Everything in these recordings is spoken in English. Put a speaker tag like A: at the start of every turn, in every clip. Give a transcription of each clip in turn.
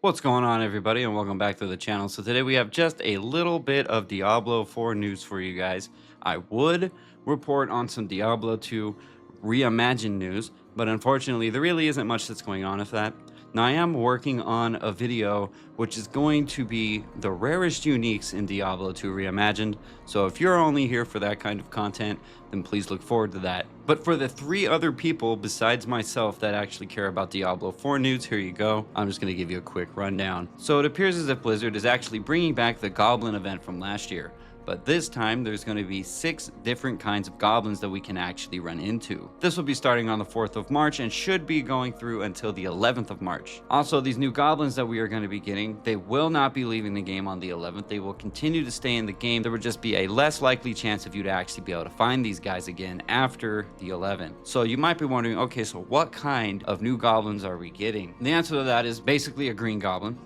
A: What's going on, everybody, and welcome back to the channel. So today we have just a little bit of Diablo 4 news for you guys. I would report on some Diablo 2 reimagined news, but unfortunately there really isn't much that's going on with that. Now I am working on a video which is going to be the rarest uniques in Diablo 2 reimagined, so if you're only here for that kind of content, then please look forward to that. But for the 3 other people besides myself that actually care about Diablo 4 news, here you go. I'm just going to give you a quick rundown. So it appears as if Blizzard is actually bringing back the Goblin event from last year. But this time, there's going to be 6 different kinds of goblins that we can actually run into. This will be starting on the 4th of March and should be going through until the 11th of March. Also, these new goblins that we are going to be getting, they will not be leaving the game on the 11th. They will continue to stay in the game. There would just be a less likely chance of you to actually be able to find these guys again after the 11th. So you might be wondering, okay, so what kind of new goblins are we getting? And the answer to that is basically a green goblin.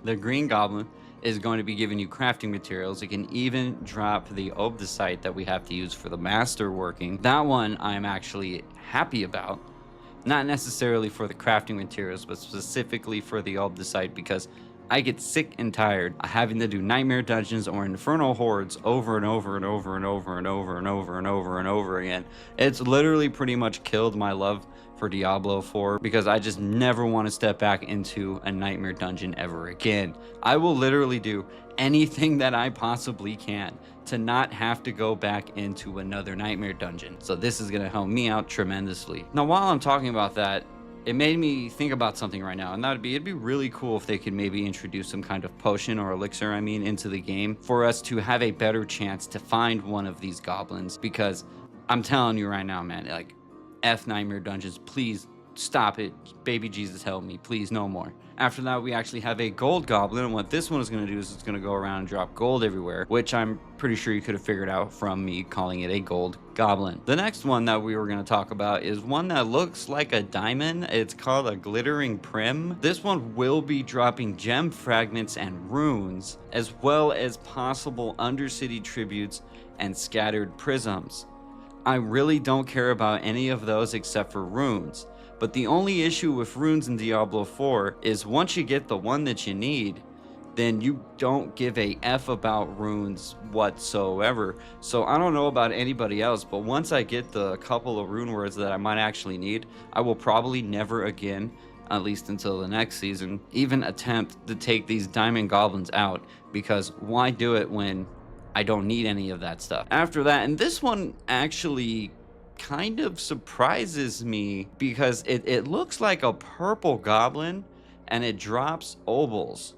A: The green goblin is going to be giving you crafting materials. It can even drop the obdacite that we have to use for the master working. That one I'm actually happy about. Not necessarily for the crafting materials, but specifically for the obdacite, because I get sick and tired of having to do nightmare dungeons or infernal hordes over and over and over and over and over and over and over and over again. It's literally pretty much killed my love for Diablo 4 because I just never want to step back into a nightmare dungeon ever again. I will literally do anything that I possibly can to not have to go back into another nightmare dungeon. So this is going to help me out tremendously. Now, while I'm talking about that, it made me think about something right now, and that'd be, it'd be really cool if they could maybe introduce some kind of potion or elixir, into the game for us to have a better chance to find one of these goblins. Because I'm telling you right now, man, like, F nightmare dungeons, please stop it. Baby Jesus, help me, please, no more. After that, we actually have a gold goblin, and what this one is going to do is it's going to go around and drop gold everywhere, which I'm pretty sure you could have figured out from me calling it a gold goblin. The next one that we were going to talk about is one that looks like a diamond. It's called a glittering prim. This one will be dropping gem fragments and runes, as well as possible undercity tributes and scattered prisms. I really don't care about any of those except for runes. But the only issue with runes in Diablo 4 is once you get the one that you need, then you don't give a F about runes whatsoever. So I don't know about anybody else, but once I get the couple of rune words that I might actually need, I will probably never again, at least until the next season, even attempt to take these diamond goblins out, because why do it when I don't need any of that stuff? After that, and this one actually kind of surprises me because it looks like a purple goblin and it drops obols,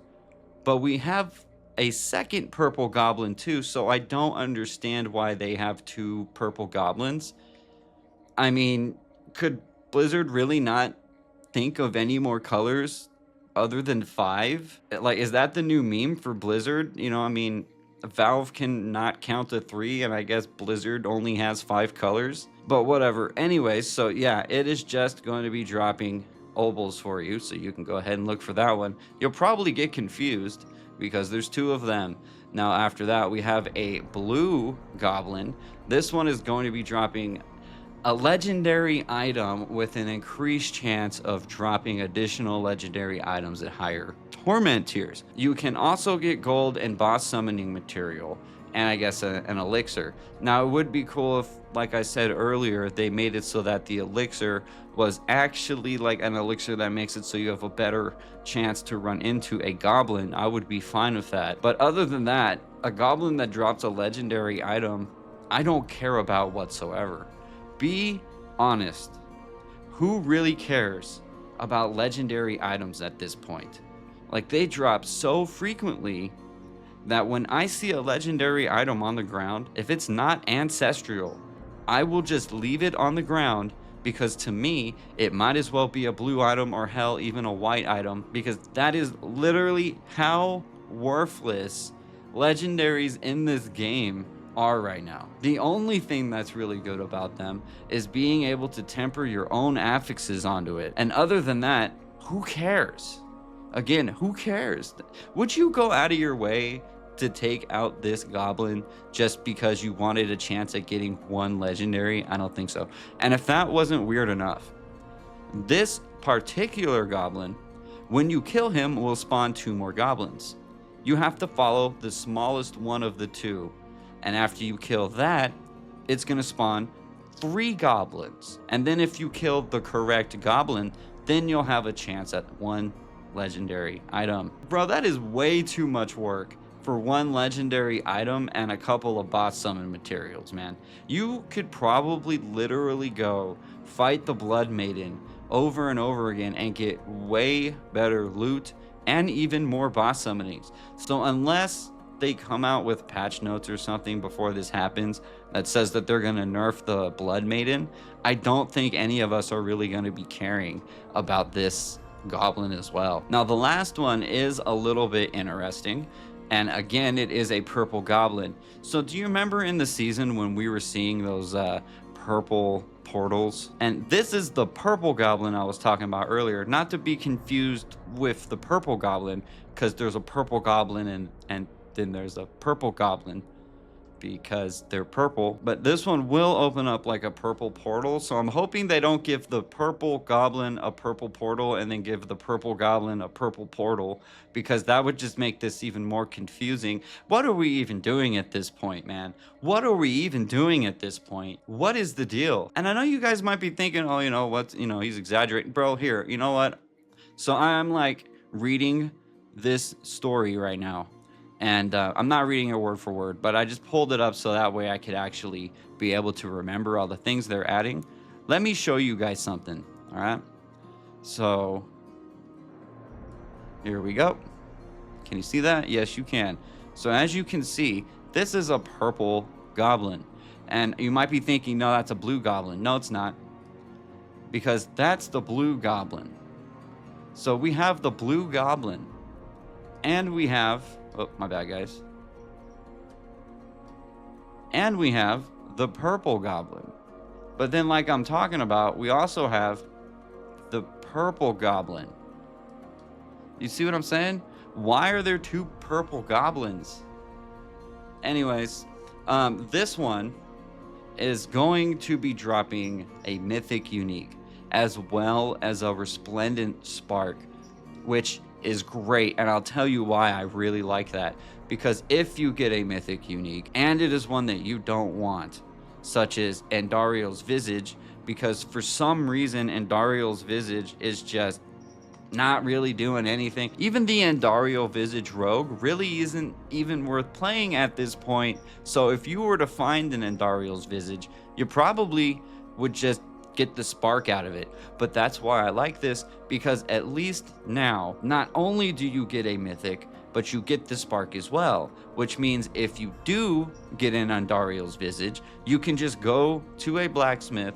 A: but we have a second purple goblin too, so I don't understand why they have 2 purple goblins. I mean, could Blizzard really not think of any more colors other than 5? Like, is that the new meme for Blizzard? Valve can not count to 3, and I guess Blizzard only has 5 colors. But whatever. Anyways, so yeah, it is just going to be dropping obols for you, so you can go ahead and look for that one. You'll probably get confused because there's 2 of them. Now, after that, we have a blue goblin. This one is going to be dropping a legendary item with an increased chance of dropping additional legendary items at higher torment tiers. You can also get gold and boss summoning material, and I guess an elixir. Now, it would be cool if, like I said earlier, they made it so that the elixir was actually like an elixir that makes it so you have a better chance to run into a goblin. I would be fine with that. But other than that, a goblin that drops a legendary item, I don't care about whatsoever. Be honest. Who really cares about legendary items at this point? Like, they drop so frequently that when I see a legendary item on the ground, if it's not ancestral, I will just leave it on the ground, because to me, it might as well be a blue item, or hell, even a white item, because that is literally how worthless legendaries in this game are right now. The only thing that's really good about them is being able to temper your own affixes onto it. And other than that, who cares? Again, who cares? Would you go out of your way to take out this goblin just because you wanted a chance at getting 1 legendary? I don't think so. And if that wasn't weird enough, this particular goblin When you kill him, will spawn 2 more goblins. You have to follow the smallest one of the 2, and after you kill that, it's gonna spawn 3 goblins. And then if you kill the correct goblin, then you'll have a chance at 1 legendary item. Bro, that is way too much work for 1 legendary item and a couple of boss summon materials, man. You could probably literally go fight the Blood Maiden over and over again and get way better loot and even more boss summonings. So unless they come out with patch notes or something before this happens that says that they're gonna nerf the Blood Maiden, I don't think any of us are really gonna be caring about this goblin as well. Now the last one is a little bit interesting, and again it is a purple goblin. So do you remember in the season when we were seeing those purple portals? And this is the purple goblin I was talking about earlier, not to be confused with the purple goblin, because there's a purple goblin and then there's a purple goblin because they're purple, but this one will open up like a purple portal. So I'm hoping they don't give the purple goblin a purple portal and then give the purple goblin a purple portal, because that would just make this even more confusing. What are we even doing at this point, man? What are we even doing at this point? What is the deal? And I know you guys might be thinking, oh, you know what, he's exaggerating. Bro, here, you know what? So I'm like reading this story right now, and I'm not reading it word for word, but I just pulled it up so that way I could actually be able to remember all the things they're adding. Let me show you guys something, all right? So here we go. Can you see that? Yes, you can. So as you can see, this is a purple goblin. And you might be thinking, no, that's a blue goblin. No, it's not, because that's the blue goblin. So we have the blue goblin, and we have, oh, my bad, guys. And we have the purple goblin. But then, like I'm talking about, we also have the purple goblin. You see what I'm saying? Why are there 2 purple goblins? Anyways, this one is going to be dropping a mythic unique as well as a resplendent spark, which is great, and I'll tell you why I really like that. Because if you get a mythic unique and it is one that you don't want, such as Andario's Visage, because for some reason Andario's Visage is just not really doing anything. Even the Andario Visage Rogue really isn't even worth playing at this point. So if you were to find an Andario's Visage, you probably would just get the spark out of it. But that's why I like this, because at least now, not only do you get a mythic, but you get the spark as well, which means if you do get an Andario's Visage, you can just go to a blacksmith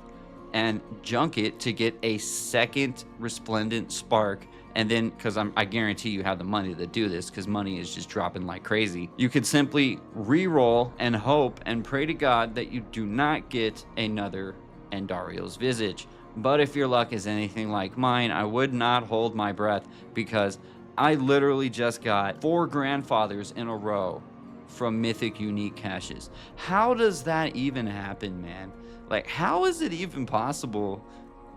A: and junk it to get a second resplendent spark. And then, because I guarantee you have the money to do this, because money is just dropping like crazy, you could simply re-roll and hope and pray to God that you do not get another Andario's Visage. But if your luck is anything like mine, I would not hold my breath, because I literally just got 4 grandfathers in a row from mythic unique caches. How does that even happen, man? Like, how is it even possible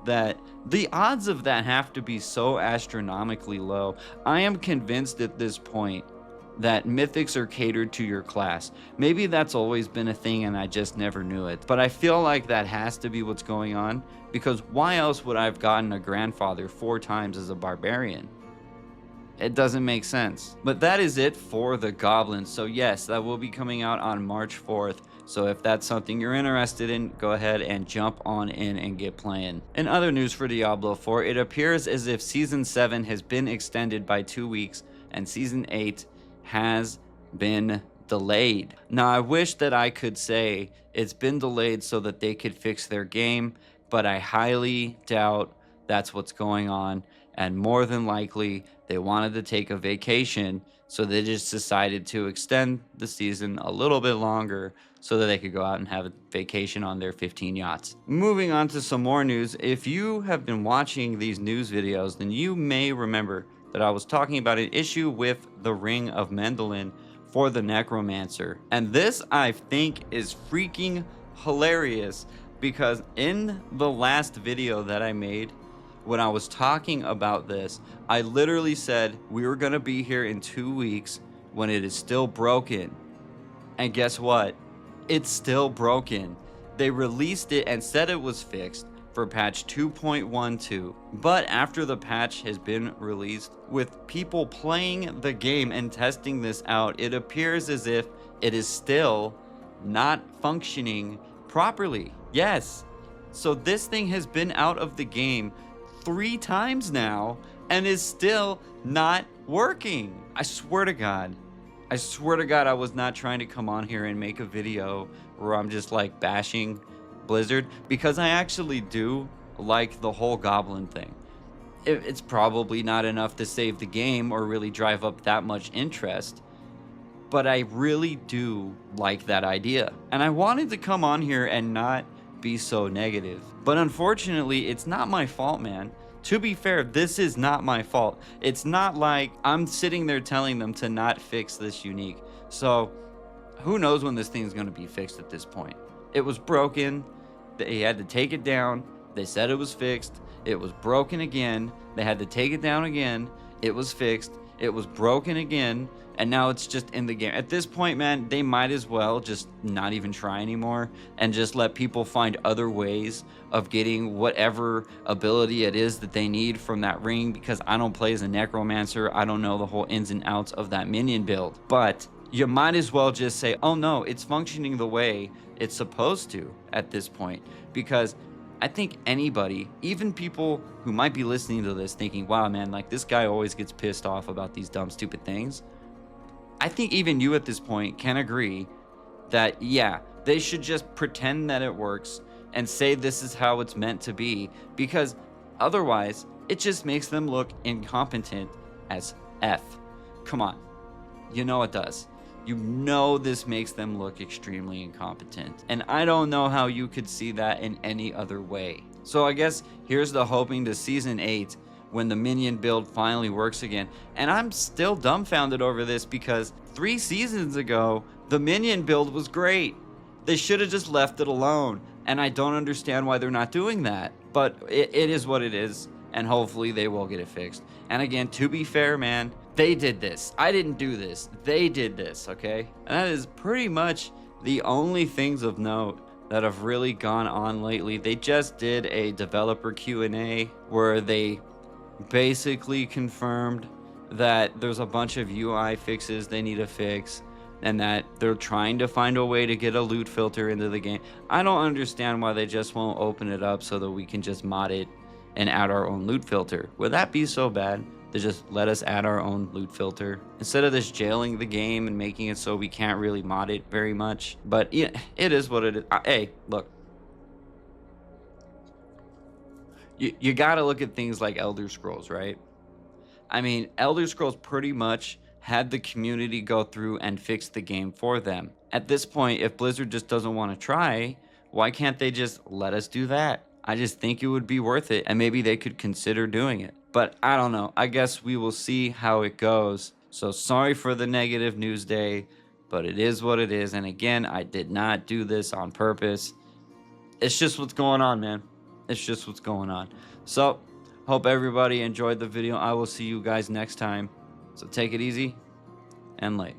A: that the odds of that have to be so astronomically low? I am convinced at this point that mythics are catered to your class. Maybe that's always been a thing and I just never knew it, but I feel like that has to be what's going on, because why else would I have gotten a grandfather 4 times as a barbarian? It doesn't make sense. But that is it for the goblins. So yes, that will be coming out on March 4th. So if that's something you're interested in, go ahead and jump on in and get playing. In other news for Diablo 4, it appears as if Season 7 has been extended by 2 weeks and Season 8 has been delayed. Now, I wish that I could say it's been delayed so that they could fix their game, but I highly doubt that's what's going on. And more than likely, they wanted to take a vacation, so they just decided to extend the season a little bit longer so that they could go out and have a vacation on their 15 yachts. Moving on to some more news. If you have been watching these news videos, then you may remember that I was talking about an issue with the Ring of Mendelin for the Necromancer. And this, I think, is freaking hilarious, because in the last video that I made when I was talking about this, I literally said we were going to be here in 2 weeks when it is still broken. And guess what? It's still broken. They released it and said it was fixed for patch 2.12. But after the patch has been released, with people playing the game and testing this out, it appears as if it is still not functioning properly. Yes. So this thing has been out of the game 3 times now and is still not working. I swear to God. I swear to God, I was not trying to come on here and make a video where I'm just like bashing Blizzard, because I actually do like the whole Goblin thing. It's probably not enough to save the game or really drive up that much interest, but I really do like that idea. And I wanted to come on here and not be so negative. But unfortunately, it's not my fault, man. To be fair, this is not my fault. It's not like I'm sitting there telling them to not fix this unique. So who knows when this thing's going to be fixed at this point. It was broken. They had to take it down. They said it was fixed. It was broken again. They had to take it down again. It was fixed. It was broken again. And now it's just in the game. At this point, man, they might as well just not even try anymore and just let people find other ways of getting whatever ability it is that they need from that ring, because I don't play as a necromancer. I don't know the whole ins and outs of that minion build. But you might as well just say, oh no, it's functioning the way it's supposed to at this point. Because I think anybody, even people who might be listening to this thinking, wow, man, like this guy always gets pissed off about these dumb, stupid things. I think even you at this point can agree that, yeah, they should just pretend that it works and say this is how it's meant to be, because otherwise it just makes them look incompetent as F. Come on. You know it does. You know this makes them look extremely incompetent. And I don't know how you could see that in any other way. So I guess here's the hoping to Season 8 when the minion build finally works again. And I'm still dumbfounded over this, because 3 seasons ago, the minion build was great. They should have just left it alone. And I don't understand why they're not doing that. But it is what it is. And hopefully they will get it fixed. And again, to be fair, man, they did this. I didn't do this. They did this, okay? And that is pretty much the only things of note that have really gone on lately. They just did a developer Q&A where they basically confirmed that there's a bunch of UI fixes they need to fix, and that they're trying to find a way to get a loot filter into the game. I don't understand why they just won't open it up so that we can just mod it and add our own loot filter. Would that be so bad to just let us add our own loot filter instead of just jailing the game and making it so we can't really mod it very much? But yeah, it is what it is. Hey, look, you got to look at things like Elder Scrolls, right? I mean, Elder Scrolls pretty much had the community go through and fix the game for them. At this point, if Blizzard just doesn't want to try, why can't they just let us do that? I just think it would be worth it, and maybe they could consider doing it. But I don't know. I guess we will see how it goes. So sorry for the negative news day, but it is what it is. And again, I did not do this on purpose. It's just what's going on, man. It's just what's going on. So hope everybody enjoyed the video. I will see you guys next time. So take it easy and late.